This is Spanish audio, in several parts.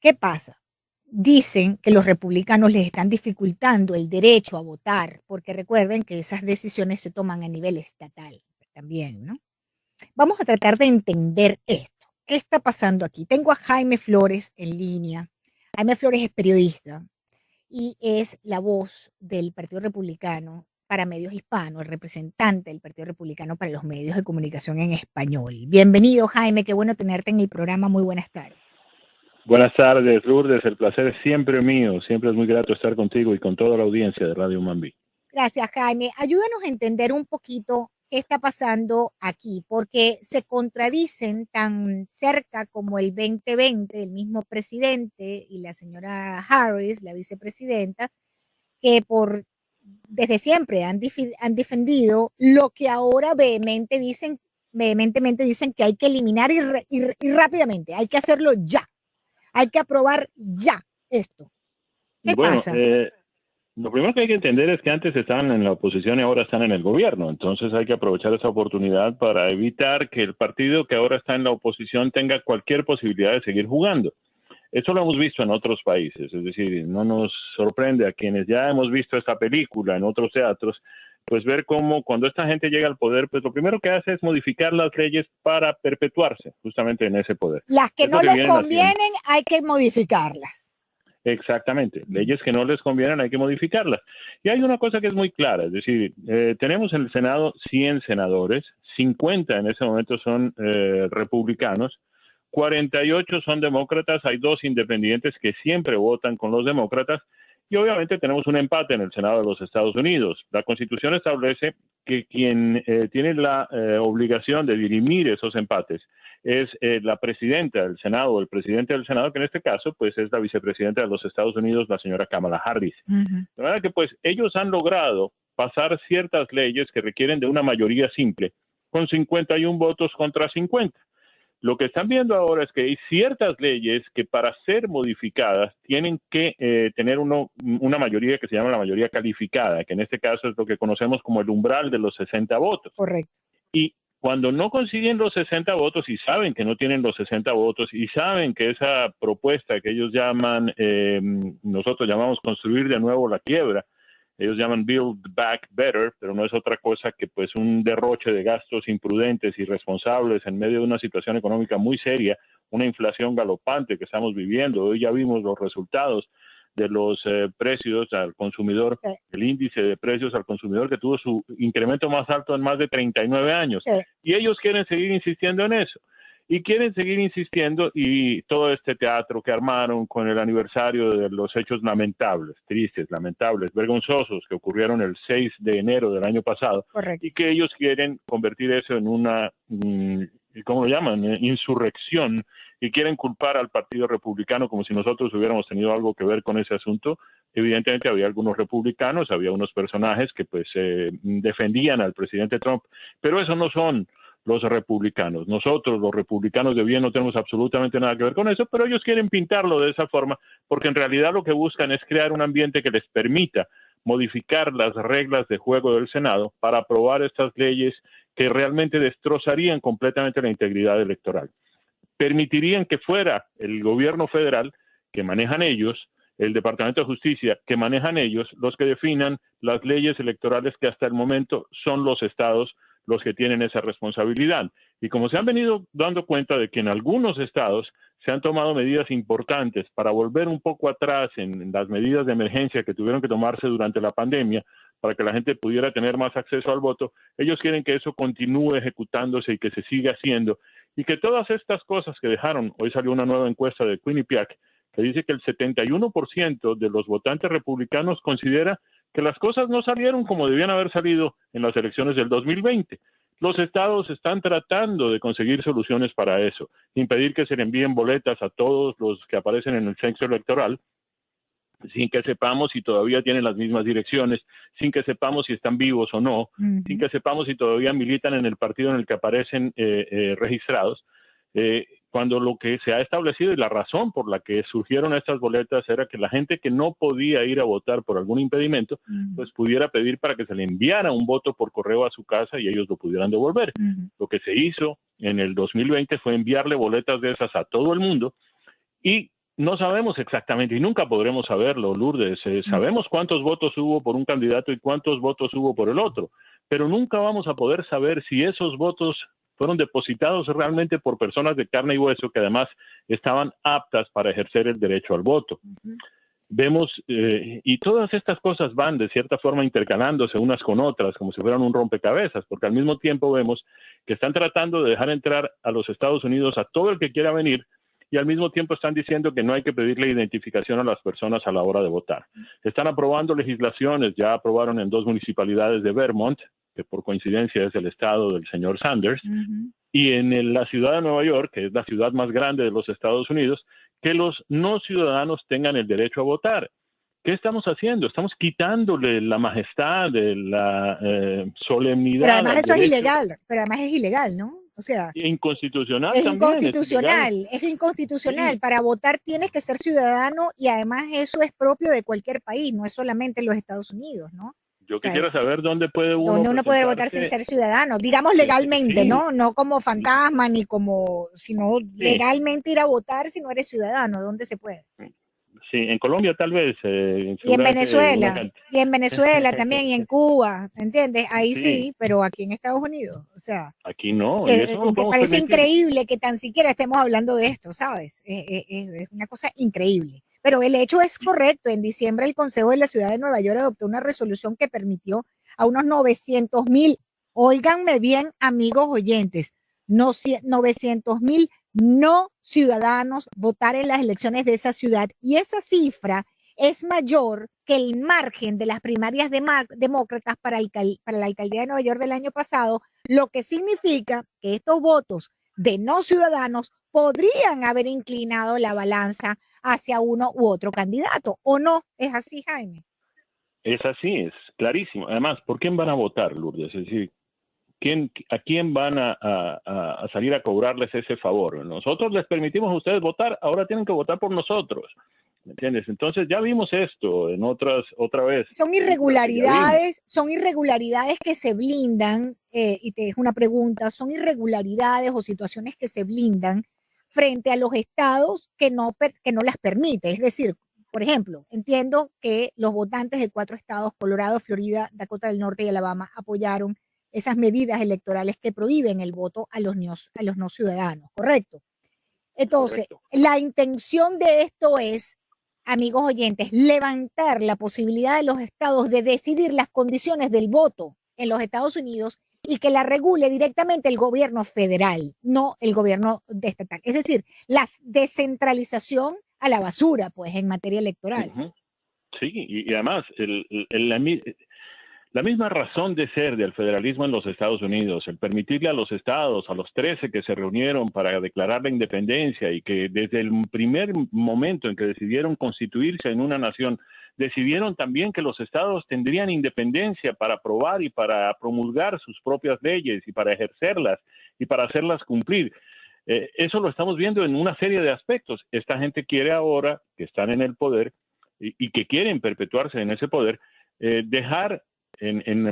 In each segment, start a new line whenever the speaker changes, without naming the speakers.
¿Qué pasa? Dicen que los republicanos les están dificultando el derecho a votar, porque recuerden que esas decisiones se toman a nivel estatal también, ¿no? Vamos a tratar de entender esto. ¿Qué está pasando aquí? Tengo a Jaime Flores en línea. Jaime Flores es periodista y es la voz del Partido Republicano para medios hispanos, el representante del Partido Republicano para los medios de comunicación en español. Bienvenido, Jaime, qué bueno tenerte en el programa. Muy buenas tardes.
Buenas tardes, Lourdes. El placer es siempre mío. Siempre es muy grato estar contigo y con toda la audiencia de Radio Mambí.
Gracias, Jaime. Ayúdanos a entender un poquito qué está pasando aquí, porque se contradicen tan cerca como el 2020, el mismo presidente y la señora Harris, la vicepresidenta, que desde siempre han defendido lo que ahora vehementemente dicen que hay que eliminar y rápidamente, hay que hacerlo ya, hay que aprobar ya esto. ¿Qué pasa?
Lo primero que hay que entender es que antes estaban en la oposición y ahora están en el gobierno. Entonces hay que aprovechar esa oportunidad para evitar que el partido que ahora está en la oposición tenga cualquier posibilidad de seguir jugando. Eso lo hemos visto en otros países, es decir, no nos sorprende a quienes ya hemos visto esta película en otros teatros, pues ver cómo cuando esta gente llega al poder, pues lo primero que hace es modificar las leyes para perpetuarse justamente en ese poder.
Las que no les convienen hay que modificarlas.
Exactamente, leyes que no les convienen hay que modificarlas. Y hay una cosa que es muy clara, es decir, tenemos en el Senado 100 senadores, 50 en ese momento son republicanos, 48 son demócratas, hay 2 independientes que siempre votan con los demócratas y obviamente tenemos un empate en el Senado de los Estados Unidos. La Constitución establece que quien tiene la obligación de dirimir esos empates es la presidenta del Senado o el presidente del Senado, que en este caso pues es la vicepresidenta de los Estados Unidos, la señora Kamala Harris. De manera que pues ellos han logrado pasar ciertas leyes que requieren de una mayoría simple con 51 votos contra 50. Lo que están viendo ahora es que hay ciertas leyes que para ser modificadas tienen que tener una mayoría que se llama la mayoría calificada, que en este caso es lo que conocemos como el umbral de los 60 votos.
Correcto.
Y cuando no consiguen los 60 votos y saben que no tienen los 60 votos y saben que esa propuesta que ellos llaman, nosotros llamamos construir de nuevo la quiebra, ellos llaman Build Back Better, pero no es otra cosa que pues un derroche de gastos imprudentes, irresponsables en medio de una situación económica muy seria, una inflación galopante que estamos viviendo. Hoy ya vimos los resultados de los precios al consumidor, sí. El índice de precios al consumidor que tuvo su incremento más alto en más de 39 años. Sí. Y ellos quieren seguir insistiendo en eso. Y quieren seguir insistiendo y todo este teatro que armaron con el aniversario de los hechos lamentables, tristes, lamentables, vergonzosos que ocurrieron el 6 de enero del año pasado.
Correcto.
Y que ellos quieren convertir eso en una, ¿cómo lo llaman? Insurrección, y quieren culpar al Partido Republicano como si nosotros hubiéramos tenido algo que ver con ese asunto. Evidentemente había algunos republicanos, había unos personajes que pues defendían al presidente Trump, pero esos no son los republicanos. Nosotros, los republicanos de bien, no tenemos absolutamente nada que ver con eso, pero ellos quieren pintarlo de esa forma porque en realidad lo que buscan es crear un ambiente que les permita modificar las reglas de juego del Senado para aprobar estas leyes que realmente destrozarían completamente la integridad electoral. Permitirían que fuera el gobierno federal, que manejan ellos, el Departamento de Justicia, que manejan ellos, los que definan las leyes electorales que hasta el momento son los estados los que tienen esa responsabilidad. Y como se han venido dando cuenta de que en algunos estados se han tomado medidas importantes para volver un poco atrás en las medidas de emergencia que tuvieron que tomarse durante la pandemia para que la gente pudiera tener más acceso al voto, ellos quieren que eso continúe ejecutándose y que se siga haciendo y que todas estas cosas que dejaron, hoy salió una nueva encuesta de Quinnipiac que dice que el 71% de los votantes republicanos considera que las cosas no salieron como debían haber salido en las elecciones del 2020. Los estados están tratando de conseguir soluciones para eso, impedir que se le envíen boletas a todos los que aparecen en el censo electoral, sin que sepamos si todavía tienen las mismas direcciones, sin que sepamos si están vivos o no, sin que sepamos si todavía militan en el partido en el que aparecen registrados, cuando lo que se ha establecido y la razón por la que surgieron estas boletas era que la gente que no podía ir a votar por algún impedimento, pues pudiera pedir para que se le enviara un voto por correo a su casa y ellos lo pudieran devolver. Lo que se hizo en el 2020 fue enviarle boletas de esas a todo el mundo y no sabemos exactamente y nunca podremos saberlo, Lourdes. Sabemos cuántos votos hubo por un candidato y cuántos votos hubo por el otro, pero nunca vamos a poder saber si esos votos fueron depositados realmente por personas de carne y hueso que además estaban aptas para ejercer el derecho al voto. Vemos, y todas estas cosas van de cierta forma intercalándose unas con otras, como si fueran un rompecabezas, porque al mismo tiempo vemos que están tratando de dejar entrar a los Estados Unidos a todo el que quiera venir, y al mismo tiempo están diciendo que no hay que pedirle identificación a las personas a la hora de votar. Están aprobando legislaciones, ya aprobaron en 2 municipalidades de Vermont, que por coincidencia es el estado del señor Sanders, y en la ciudad de Nueva York, que es la ciudad más grande de los Estados Unidos, que los no ciudadanos tengan el derecho a votar. ¿Qué estamos haciendo? Estamos quitándole la majestad, de la solemnidad.
Pero además eso es ilegal, pero además es ilegal, ¿no? O sea,
inconstitucional
es
también.
Inconstitucional, es inconstitucional. Sí. Para votar tienes que ser ciudadano y además eso es propio de cualquier país, no es solamente los Estados Unidos, ¿no?
Yo quisiera saber dónde puede uno.
¿Dónde uno puede votar sin ser ciudadano? Digamos legalmente, sí. ¿No? No como fantasma ni como, sino legalmente ir a votar si no eres ciudadano. ¿Dónde se puede?
Sí, en Colombia tal vez.
Y en Venezuela, también, y en Cuba, ¿entiendes? Ahí sí, pero aquí en Estados Unidos, o sea.
Aquí no.
Me parece increíble que tan siquiera estemos hablando de esto, ¿sabes? Es una cosa increíble. Pero el hecho es correcto. En diciembre el Consejo de la Ciudad de Nueva York adoptó una resolución que permitió a unos 900,000, óiganme bien, amigos oyentes, 900,000 no ciudadanos votar en las elecciones de esa ciudad. Y esa cifra es mayor que el margen de las primarias demócratas para la alcaldía de Nueva York del año pasado, lo que significa que estos votos de no ciudadanos podrían haber inclinado la balanza hacia uno u otro candidato, ¿o no? ¿Es así, Jaime?
Es así, es clarísimo. Además, ¿por quién van a votar, Lourdes? Es decir, ¿a quién van a salir a cobrarles ese favor? Nosotros les permitimos a ustedes votar, ahora tienen que votar por nosotros. ¿Me entiendes? Entonces ya vimos esto en otra vez.
Son irregularidades que se blindan, y te dejo una pregunta, son irregularidades o situaciones que se blindan frente a los estados que no las permite. Es decir, por ejemplo, entiendo que los votantes de 4 estados, Colorado, Florida, Dakota del Norte y Alabama, apoyaron esas medidas electorales que prohíben el voto a los no ciudadanos, ¿correcto? Entonces, la intención de esto es, amigos oyentes, levantar la posibilidad de los estados de decidir las condiciones del voto en los Estados Unidos y que la regule directamente el gobierno federal, no el gobierno estatal. Es decir, la descentralización a la basura, pues, en materia electoral.
Sí, y además, la misma razón de ser del federalismo en los Estados Unidos, el permitirle a los estados, a los 13 que se reunieron para declarar la independencia y que desde el primer momento en que decidieron constituirse en una nación, decidieron también que los estados tendrían independencia para aprobar y para promulgar sus propias leyes y para ejercerlas y para hacerlas cumplir. Eso lo estamos viendo en una serie de aspectos. Esta gente quiere ahora, que están en el poder y que quieren perpetuarse en ese poder, dejar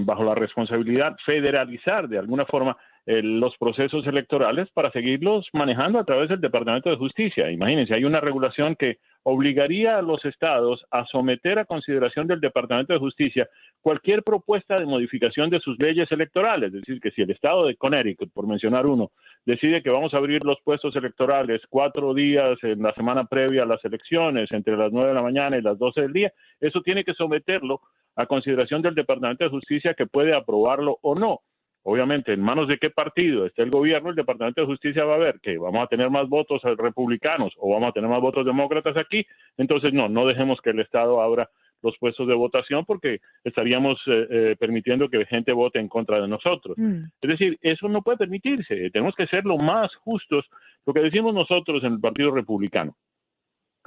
bajo la responsabilidad, federalizar de alguna forma los procesos electorales para seguirlos manejando a través del Departamento de Justicia. Imagínense, hay una regulación que obligaría a los estados a someter a consideración del Departamento de Justicia cualquier propuesta de modificación de sus leyes electorales. Es decir, que si el estado de Connecticut, por mencionar uno, decide que vamos a abrir los puestos electorales 4 días en la semana previa a las elecciones, entre las 9 de la mañana y las 12 del día, eso tiene que someterlo a consideración del Departamento de Justicia, que puede aprobarlo o no. Obviamente, en manos de qué partido esté el gobierno, el Departamento de Justicia va a ver que vamos a tener más votos republicanos o vamos a tener más votos demócratas aquí. Entonces, no dejemos que el Estado abra los puestos de votación porque estaríamos permitiendo que gente vote en contra de nosotros. Es decir, eso no puede permitirse. Tenemos que ser lo más justos. Lo que decimos nosotros en el Partido Republicano,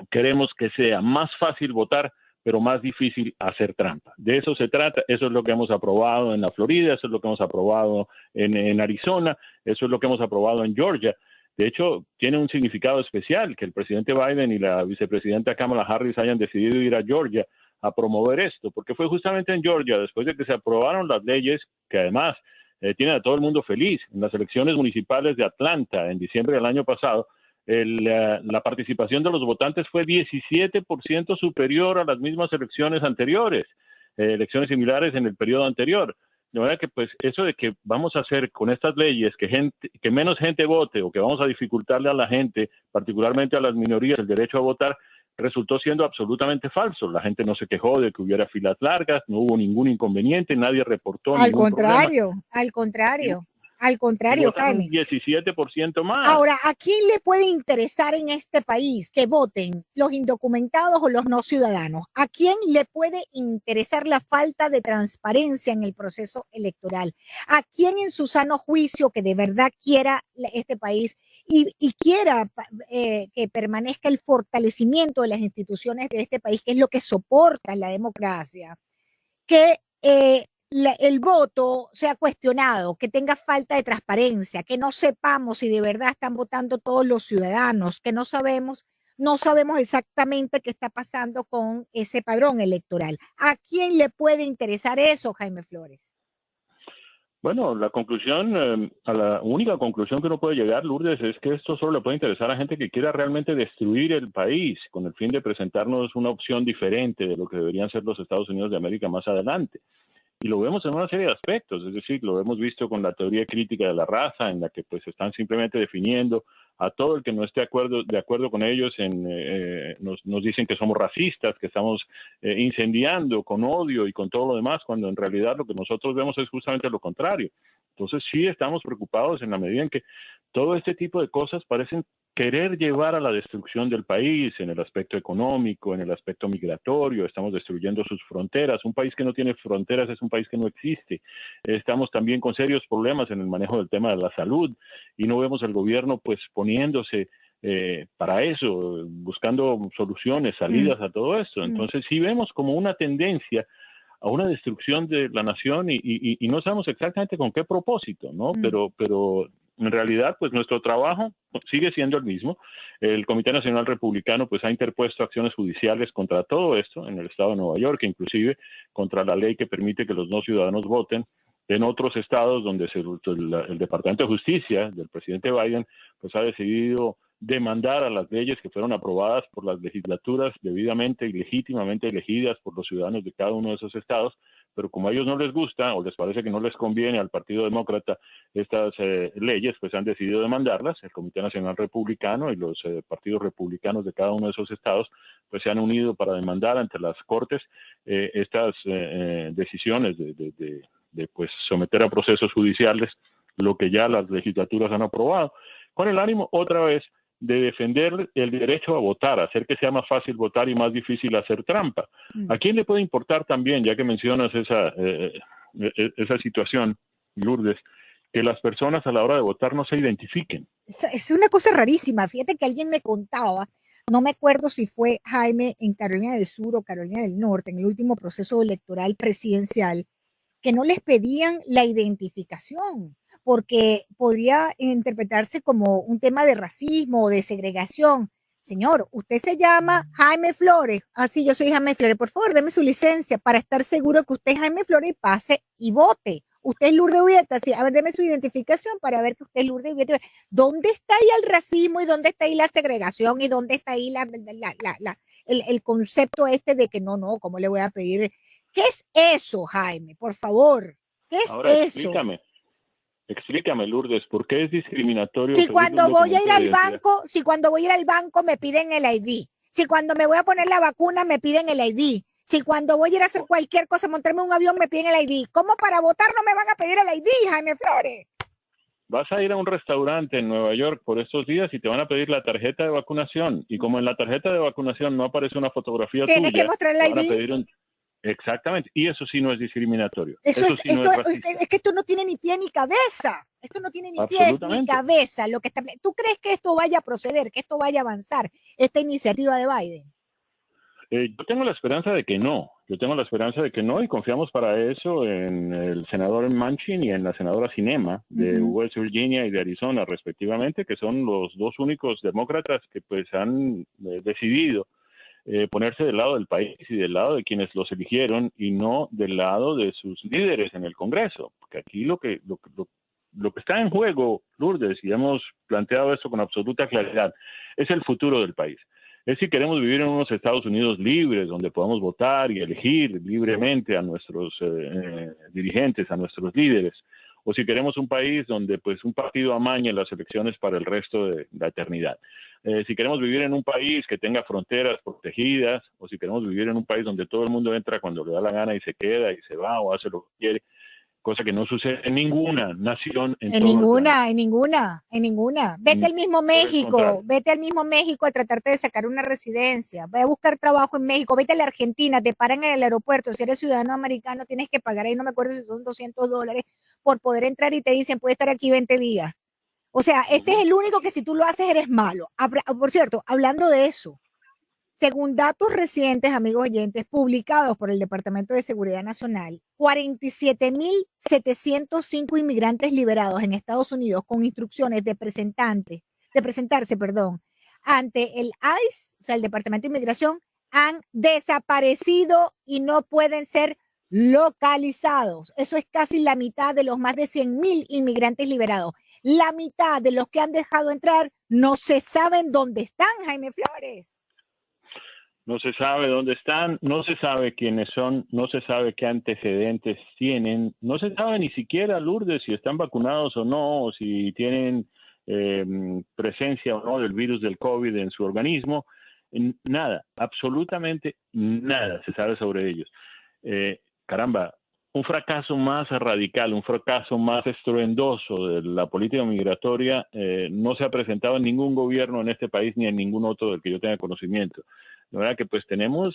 queremos que sea más fácil votar, pero más difícil hacer trampa. De eso se trata, eso es lo que hemos aprobado en la Florida, eso es lo que hemos aprobado en Arizona, eso es lo que hemos aprobado en Georgia. De hecho, tiene un significado especial que el presidente Biden y la vicepresidenta Kamala Harris hayan decidido ir a Georgia a promover esto, porque fue justamente en Georgia, después de que se aprobaron las leyes, que además tienen a todo el mundo feliz. En las elecciones municipales de Atlanta, en diciembre del año pasado, la participación de los votantes fue 17% superior a las mismas elecciones anteriores, elecciones similares en el periodo anterior. De manera que pues eso de que vamos a hacer con estas leyes que menos gente vote o que vamos a dificultarle a la gente, particularmente a las minorías, el derecho a votar, resultó siendo absolutamente falso. La gente no se quejó de que hubiera filas largas, no hubo ningún inconveniente, nadie reportó ningún problema.
Al contrario,
votaron
Jaime.
17% más.
Ahora, ¿a quién le puede interesar en este país que voten los indocumentados o los no ciudadanos? ¿A quién le puede interesar la falta de transparencia en el proceso electoral? ¿A quién en su sano juicio que de verdad quiera este país y quiera que permanezca el fortalecimiento de las instituciones de este país, que es lo que soporta la democracia, que el voto sea cuestionado, que tenga falta de transparencia, que no sepamos si de verdad están votando todos los ciudadanos, que no sabemos exactamente qué está pasando con ese padrón electoral? ¿A quién le puede interesar eso, Jaime Flores?
Bueno, la única conclusión que uno puede llegar, Lourdes, es que esto solo le puede interesar a gente que quiera realmente destruir el país con el fin de presentarnos una opción diferente de lo que deberían ser los Estados Unidos de América más adelante. Y lo vemos en una serie de aspectos, es decir, lo hemos visto con la teoría crítica de la raza, en la que pues están simplemente definiendo a todo el que no esté de acuerdo con ellos, nos dicen que somos racistas, que estamos incendiando con odio y con todo lo demás, cuando en realidad lo que nosotros vemos es justamente lo contrario. Entonces sí estamos preocupados en la medida en que todo este tipo de cosas parecen querer llevar a la destrucción del país en el aspecto económico, en el aspecto migratorio. Estamos destruyendo sus fronteras. Un país que no tiene fronteras es un país que no existe. Estamos también con serios problemas en el manejo del tema de la salud y no vemos al gobierno pues poniéndose para eso, buscando soluciones, salidas a todo esto. Entonces sí vemos como una tendencia a una destrucción de la nación y no sabemos exactamente con qué propósito, ¿no? Pero en realidad, pues nuestro trabajo sigue siendo el mismo. El Comité Nacional Republicano pues ha interpuesto acciones judiciales contra todo esto en el estado de Nueva York, inclusive contra la ley que permite que los no ciudadanos voten. En otros estados donde el Departamento de Justicia del presidente Biden pues ha decidido demandar a las leyes que fueron aprobadas por las legislaturas debidamente y legítimamente elegidas por los ciudadanos de cada uno de esos estados, pero como a ellos no les gusta o les parece que no les conviene al Partido Demócrata estas leyes, pues han decidido demandarlas. El Comité Nacional Republicano y los partidos republicanos de cada uno de esos estados pues se han unido para demandar ante las cortes estas decisiones de pues someter a procesos judiciales lo que ya las legislaturas han aprobado, con el ánimo otra vez de defender el derecho a votar, hacer que sea más fácil votar y más difícil hacer trampa. ¿A quién le puede importar también, ya que mencionas esa situación, Lourdes, que las personas a la hora de votar no se identifiquen?
Es una cosa rarísima. Fíjate que alguien me contaba, no me acuerdo si fue Jaime en Carolina del Sur o Carolina del Norte, en el último proceso electoral presidencial, que no les pedían la identificación, porque podría interpretarse como un tema de racismo o de segregación. Señor, usted se llama Jaime Flores. Sí, yo soy Jaime Flores. Por favor, deme su licencia para estar seguro que usted es Jaime Flores y pase y vote. Usted es Lourdes Ubieta. Sí, a ver, deme su identificación para ver que usted es Lourdes Ubieta. ¿Dónde está ahí el racismo y dónde está ahí la segregación y dónde está ahí el concepto de que no, ¿cómo le voy a pedir? ¿Qué es eso, Jaime? Por favor, ¿qué es
Ahora,
eso?
Explícame, Lourdes, ¿por qué es discriminatorio?
Si cuando voy a ir al banco me piden el ID. Si cuando me voy a poner la vacuna me piden el ID. Si cuando voy a ir a hacer cualquier cosa, montarme un avión, me piden el ID. ¿Cómo para votar no me van a pedir el ID, Jaime Flores?
Vas a ir a un restaurante en Nueva York por estos días y te van a pedir la tarjeta de vacunación. Y como en la tarjeta de vacunación no aparece una fotografía tuya,
tienes que mostrar el ID.
Van a pedir Exactamente, y eso sí no es discriminatorio.
Es que esto no tiene ni pie ni cabeza. Esto no tiene ni pies ni cabeza. ¿Tú crees que esto vaya a proceder, que esto vaya a avanzar, esta iniciativa de Biden?
Yo tengo la esperanza de que no. Y confiamos para eso en el senador Manchin y en la senadora Sinema de West Virginia y de Arizona, respectivamente, que son los dos únicos demócratas que pues han decidido ponerse del lado del país y del lado de quienes los eligieron y no del lado de sus líderes en el Congreso. Porque aquí lo que lo que está en juego, Lourdes, y hemos planteado esto con absoluta claridad, es el futuro del país. Es si queremos vivir en unos Estados Unidos libres, donde podamos votar y elegir libremente a nuestros dirigentes, a nuestros líderes, o si queremos un país donde pues un partido amañe las elecciones para el resto de la eternidad. Si queremos vivir en un país que tenga fronteras protegidas, o si queremos vivir en un país donde todo el mundo entra cuando le da la gana y se queda y se va o hace lo que quiere, cosa que no sucede en ninguna nación en todo el planeta.
En ninguna. Vete al mismo México, vete al mismo México a tratarte de sacar una residencia, ve a buscar trabajo en México, vete a la Argentina, te paran en el aeropuerto, si eres ciudadano americano tienes que pagar, ahí no me acuerdo si son $200 por poder entrar y te dicen puede estar aquí 20 días. O sea, este es el único que si tú lo haces eres malo. Por cierto, hablando de eso, según datos recientes, amigos oyentes, publicados por el Departamento de Seguridad Nacional, 47.705 inmigrantes liberados en Estados Unidos con instrucciones de presentarse, ante el ICE, o sea, el Departamento de Inmigración, han desaparecido y no pueden ser localizados. Eso es casi la mitad de los más de 100.000 inmigrantes liberados. La mitad de los que han dejado entrar no se saben dónde están, Jaime Flores.
No se sabe dónde están, no se sabe quiénes son, no se sabe qué antecedentes tienen, no se sabe ni siquiera, Lourdes, si están vacunados o no, o si tienen presencia o no del virus del COVID en su organismo. Nada, absolutamente nada se sabe sobre ellos. Caramba, un fracaso más radical, un fracaso más estruendoso de la política migratoria no se ha presentado en ningún gobierno en este país ni en ningún otro del que yo tenga conocimiento. De verdad que pues tenemos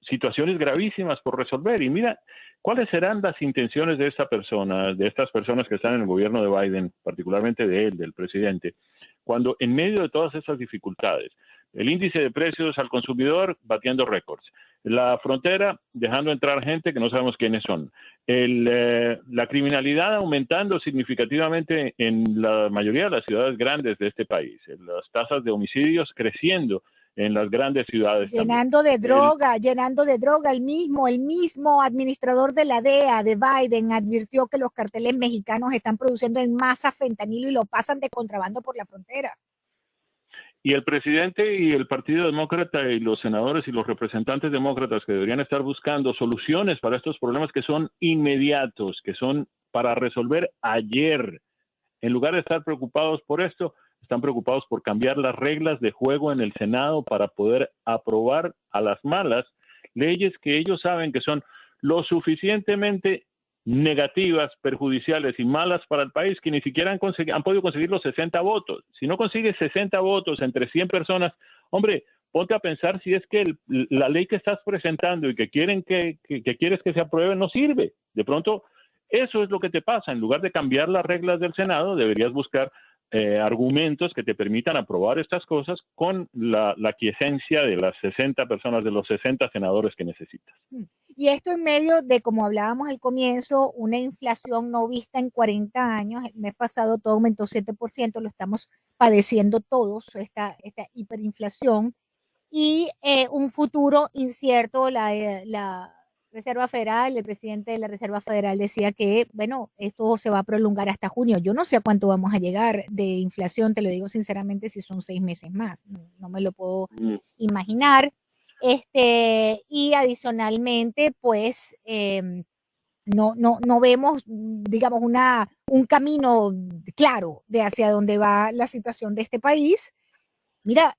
situaciones gravísimas por resolver y mira, ¿cuáles serán las intenciones de esta persona, de estas personas que están en el gobierno de Biden, particularmente de él, del presidente, cuando en medio de todas estas dificultades, el índice de precios al consumidor batiendo récords, la frontera dejando entrar gente que no sabemos quiénes son, la criminalidad aumentando significativamente en la mayoría de las ciudades grandes de este país, las tasas de homicidios creciendo en las grandes ciudades
llenando de droga. El mismo administrador de la DEA de Biden advirtió que los carteles mexicanos están produciendo en masa fentanilo y lo pasan de contrabando por la frontera.
Y el presidente y el Partido Demócrata y los senadores y los representantes demócratas que deberían estar buscando soluciones para estos problemas que son inmediatos, que son para resolver ayer, en lugar de estar preocupados por esto, están preocupados por cambiar las reglas de juego en el Senado para poder aprobar a las malas leyes que ellos saben que son lo suficientemente negativas, perjudiciales y malas para el país que ni siquiera han podido conseguir los 60 votos. Si no consigues 60 votos entre 100 personas, hombre, ponte a pensar si es que la ley que estás presentando y que quieres que se apruebe no sirve. De pronto, eso es lo que te pasa. En lugar de cambiar las reglas del Senado, deberías buscar argumentos que te permitan aprobar estas cosas con la quiesencia de las 60 personas, de los 60 senadores que necesitas.
Y esto en medio de, como hablábamos al comienzo, una inflación no vista en 40 años. El mes pasado todo aumentó 7%, lo estamos padeciendo todos, esta hiperinflación, y un futuro incierto. La Reserva Federal, el presidente de la Reserva Federal decía que, bueno, esto se va a prolongar hasta junio. Yo no sé a cuánto vamos a llegar de inflación, te lo digo sinceramente, si son 6 meses más. No me lo puedo imaginar. Y adicionalmente, pues, no vemos, digamos, un camino claro de hacia dónde va la situación de este país. Mira,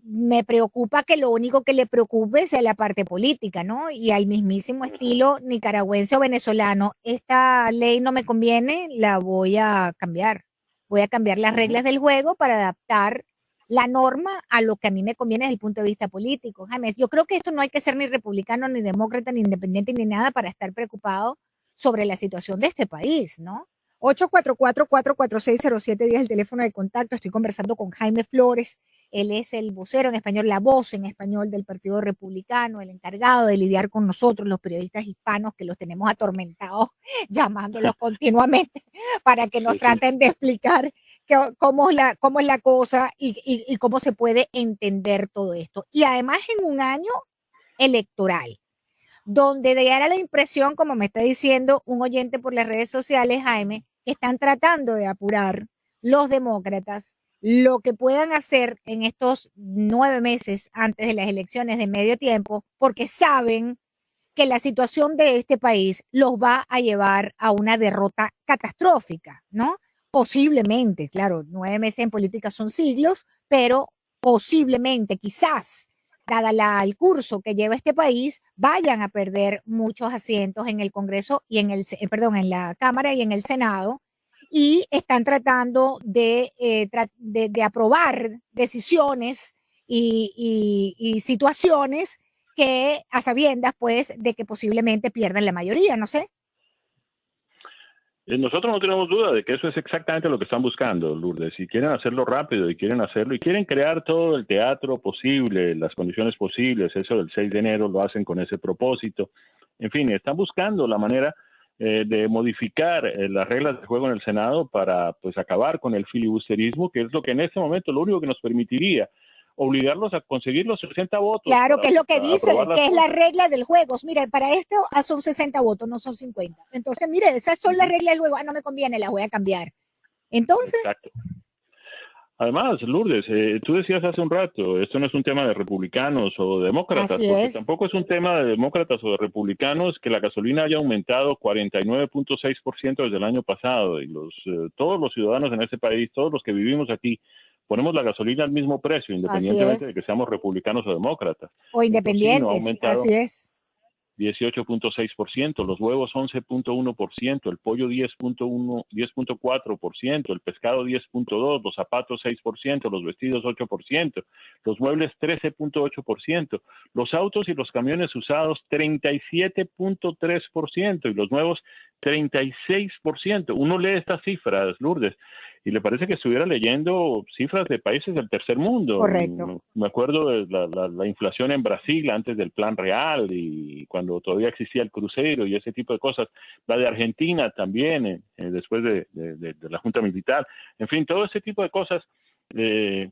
me preocupa que lo único que le preocupe sea la parte política, ¿no? Y al mismísimo estilo nicaragüense o venezolano, esta ley no me conviene, la voy a cambiar. Voy a cambiar las reglas del juego para adaptar la norma a lo que a mí me conviene desde el punto de vista político. Jaime, yo creo que esto no hay que ser ni republicano, ni demócrata, ni independiente, ni nada para estar preocupado sobre la situación de este país, ¿no? 844-446-0710 el teléfono de contacto. Estoy conversando con Jaime Flores. Él es el vocero en español, la voz en español del Partido Republicano, el encargado de lidiar con nosotros, los periodistas hispanos, que los tenemos atormentados, llamándolos continuamente para que nos traten de explicar cómo es la cosa y cómo se puede entender todo esto. Y además en un año electoral, donde diera la impresión, como me está diciendo un oyente por las redes sociales, Jaime, que están tratando de apurar los demócratas lo que puedan hacer en estos 9 meses antes de las elecciones de medio tiempo, porque saben que la situación de este país los va a llevar a una derrota catastrófica, ¿no? Posiblemente, claro, 9 meses en política son siglos, pero posiblemente, quizás, dada el curso que lleva este país, vayan a perder muchos asientos en el Congreso y en la Cámara y en el Senado, y están tratando de aprobar decisiones y situaciones que a sabiendas, pues, de que posiblemente pierdan la mayoría, no sé.
Nosotros no tenemos duda de que eso es exactamente lo que están buscando, Lourdes. Si quieren hacerlo rápido y quieren hacerlo y quieren crear todo el teatro posible, las condiciones posibles, eso del 6 de enero lo hacen con ese propósito. En fin, están buscando la manera de modificar las reglas de juego en el Senado para pues acabar con el filibusterismo, que es lo que en este momento lo único que nos permitiría obligarlos a conseguir los 60 votos.
Claro, que es lo que dice, que es la regla del juego. Mira, para esto son 60 votos, no son 50. Entonces, mire, esas son las reglas del juego. No me conviene, las voy a cambiar. Entonces.
Exacto. Además, Lourdes, tú decías hace un rato, esto no es un tema de republicanos o demócratas, porque tampoco es un tema de demócratas o de republicanos que la gasolina haya aumentado 49.6% desde el año pasado y todos los ciudadanos en este país, todos los que vivimos aquí, ponemos la gasolina al mismo precio, independientemente de que seamos republicanos o demócratas.
O independientes, así es.
18.6%, los huevos 11.1%, el pollo 10.4%, el pescado 10.2%, los zapatos 6%, los vestidos 8%, los muebles 13.8%, los autos y los camiones usados 37.3% y los nuevos 36%. Uno lee estas cifras, Lourdes, y le parece que estuviera leyendo cifras de países del tercer mundo.
Correcto.
Me acuerdo de la inflación en Brasil antes del Plan Real y cuando todavía existía el crucero y ese tipo de cosas. La de Argentina también, después de la Junta Militar. En fin, todo ese tipo de cosas,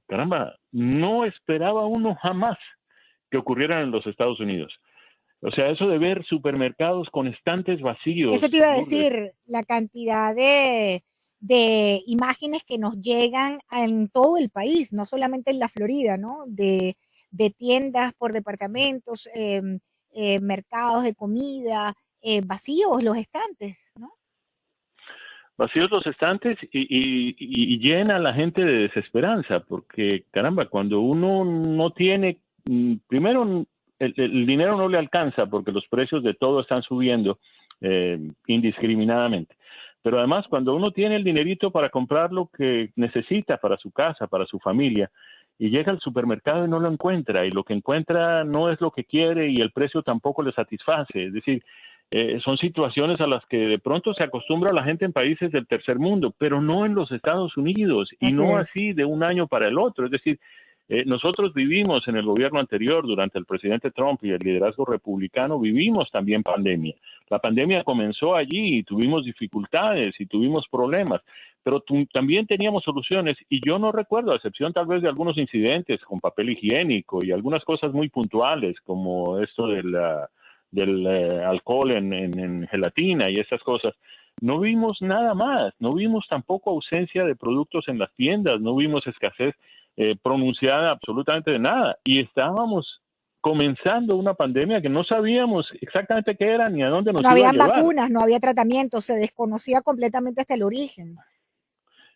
caramba, no esperaba uno jamás que ocurrieran en los Estados Unidos. O sea, eso de ver supermercados con estantes vacíos.
Eso te iba a decir, la cantidad de imágenes que nos llegan en todo el país, no solamente en la Florida, ¿no? De tiendas por departamentos, mercados de comida, vacíos los estantes, ¿no?
Vacíos los estantes y llena a la gente de desesperanza, porque caramba, cuando uno no tiene, primero el dinero no le alcanza porque los precios de todo están subiendo indiscriminadamente. Pero además, cuando uno tiene el dinerito para comprar lo que necesita para su casa, para su familia, y llega al supermercado y no lo encuentra, y lo que encuentra no es lo que quiere y el precio tampoco le satisface. Es decir, son situaciones a las que de pronto se acostumbra la gente en países del tercer mundo, pero no en los Estados Unidos, y no así de un año para el otro. Es decir, nosotros vivimos en el gobierno anterior, durante el presidente Trump y el liderazgo republicano, vivimos también pandemia. La pandemia comenzó allí y tuvimos dificultades y tuvimos problemas, pero también teníamos soluciones y yo no recuerdo, a excepción tal vez de algunos incidentes con papel higiénico y algunas cosas muy puntuales como esto del alcohol en gelatina y esas cosas. No vimos nada más, no vimos tampoco ausencia de productos en las tiendas, no vimos escasez pronunciada absolutamente de nada y estábamos comenzando una pandemia que no sabíamos exactamente qué era ni a dónde nos iba a llevar.
No habían vacunas, no había tratamiento, se desconocía completamente hasta el origen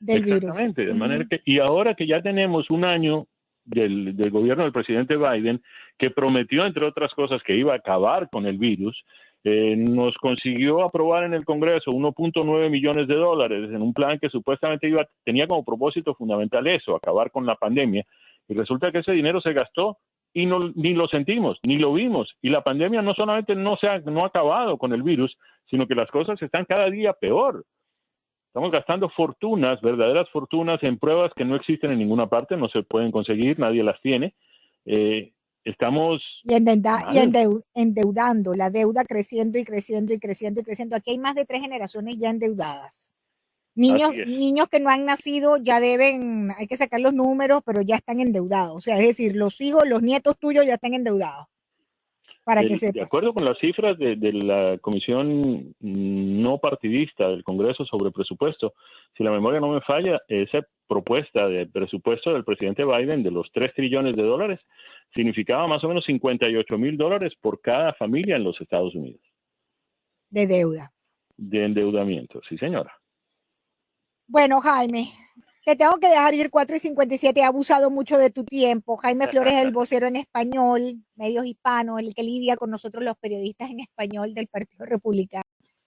del virus.
Exactamente, de manera que, y ahora que ya tenemos un año del gobierno del presidente Biden, que prometió, entre otras cosas, que iba a acabar con el virus, nos consiguió aprobar en el Congreso 1.9 millones de dólares en un plan que supuestamente tenía como propósito fundamental eso, acabar con la pandemia, y resulta que ese dinero se gastó y ni lo sentimos, ni lo vimos, y la pandemia no solamente no ha acabado con el virus, sino que las cosas están cada día peor. Estamos gastando fortunas, verdaderas fortunas, en pruebas que no existen en ninguna parte, no se pueden conseguir, nadie las tiene. Estamos
endeudando, la deuda creciendo y creciendo y creciendo y creciendo. Aquí hay más de 3 generaciones ya endeudadas. Niños que no han nacido ya deben, hay que sacar los números, pero ya están endeudados. O sea, es decir, los hijos, los nietos tuyos ya están endeudados. para que
De
sepas.
acuerdo con las cifras de la Comisión no partidista del Congreso sobre presupuesto, si la memoria no me falla, esa propuesta de presupuesto del presidente Biden de los 3 trillones de dólares significaba más o menos $58,000 por cada familia en los Estados Unidos.
De deuda.
De endeudamiento, sí señora.
Bueno, Jaime, te tengo que dejar ir 4:57. He abusado mucho de tu tiempo. Jaime Flores es el vocero en español, medios hispanos, el que lidia con nosotros los periodistas en español del Partido Republicano.